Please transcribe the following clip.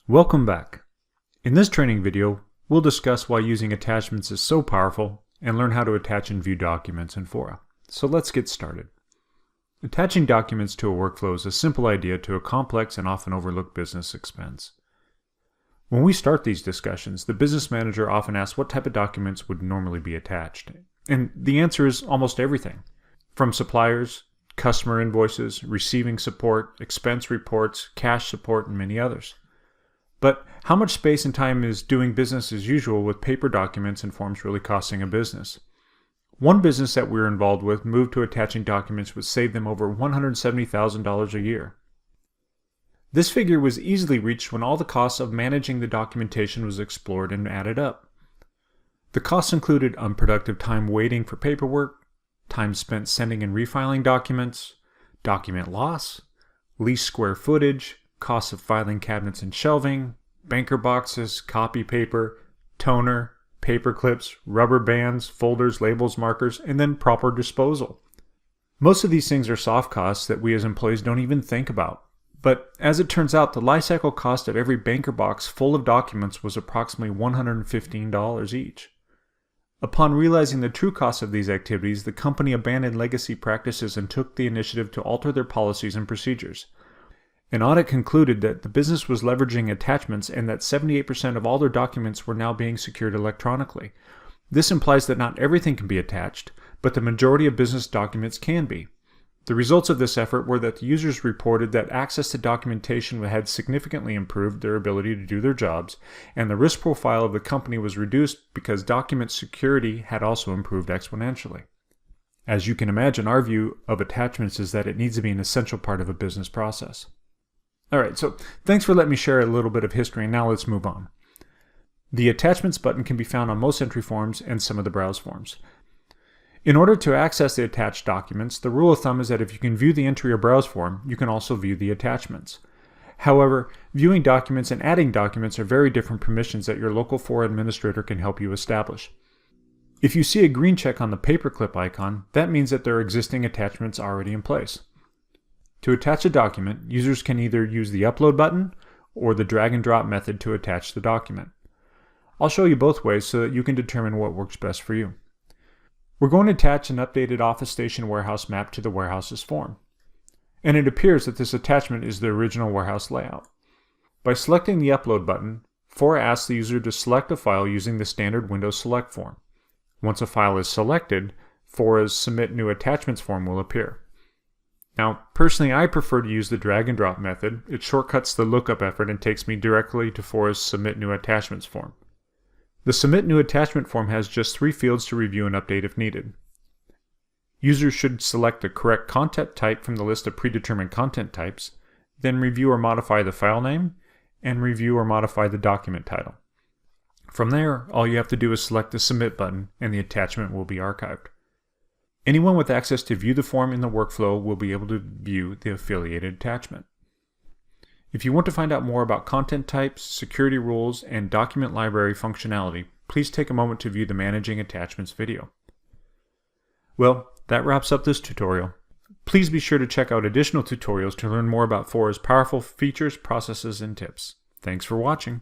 Welcome back. In this training video, we'll discuss why using attachments is so powerful and learn how to attach and view documents in FOURA. So let's get started. Attaching documents to a workflow is a simple idea to a complex and often overlooked business expense. When we start these discussions, the business manager often asks what type of documents would normally be attached. And the answer is almost everything. From suppliers, customer invoices, receiving support, expense reports, cash support, and many others. But how much space and time is doing business as usual with paper documents and forms really costing a business? One business that we were involved with moved to attaching documents would save them over $170,000 a year. This figure was easily reached when all the costs of managing the documentation was explored and added up. The costs included unproductive time waiting for paperwork, time spent sending and refiling documents, document loss, lease square footage, costs of filing cabinets and shelving, banker boxes, copy paper, toner, paper clips, rubber bands, folders, labels, markers, and then proper disposal. Most of these things are soft costs that we as employees don't even think about. But as it turns out, the lifecycle cost of every banker box full of documents was approximately $115 each. Upon realizing the true cost of these activities, the company abandoned legacy practices and took the initiative to alter their policies and procedures. An audit concluded that the business was leveraging attachments and that 78% of all their documents were now being secured electronically. This implies that not everything can be attached, but the majority of business documents can be. The results of this effort were that the users reported that access to documentation had significantly improved their ability to do their jobs, and the risk profile of the company was reduced because document security had also improved exponentially. As you can imagine, our view of attachments is that it needs to be an essential part of a business process. Alright, so thanks for letting me share a little bit of history, and now let's move on. The Attachments button can be found on most entry forms and some of the browse forms. In order to access the attached documents, the rule of thumb is that if you can view the entry or browse form, you can also view the attachments. However, viewing documents and adding documents are very different permissions that your local FOURA administrator can help you establish. If you see a green check on the paperclip icon, that means that there are existing attachments already in place. To attach a document, users can either use the upload button or the drag and drop method to attach the document. I'll show you both ways so that you can determine what works best for you. We're going to attach an updated office station warehouse map to the warehouse's form. And it appears that this attachment is the original warehouse layout. By selecting the upload button, FOURA asks the user to select a file using the standard Windows Select form. Once a file is selected, FOURA's Submit New Attachments form will appear. Now, personally, I prefer to use the drag and drop method. It shortcuts the lookup effort and takes me directly to FOURA's Submit New Attachments form. The Submit New Attachment form has just 3 fields to review and update if needed. Users should select the correct content type from the list of predetermined content types, then review or modify the file name, and review or modify the document title. From there, all you have to do is select the Submit button and the attachment will be archived. Anyone with access to view the form in the workflow will be able to view the affiliated attachment. If you want to find out more about content types, security rules, and document library functionality, please take a moment to view the Managing Attachments video. Well, that wraps up this tutorial. Please be sure to check out additional tutorials to learn more about FOURA's powerful features, processes, and tips. Thanks for watching.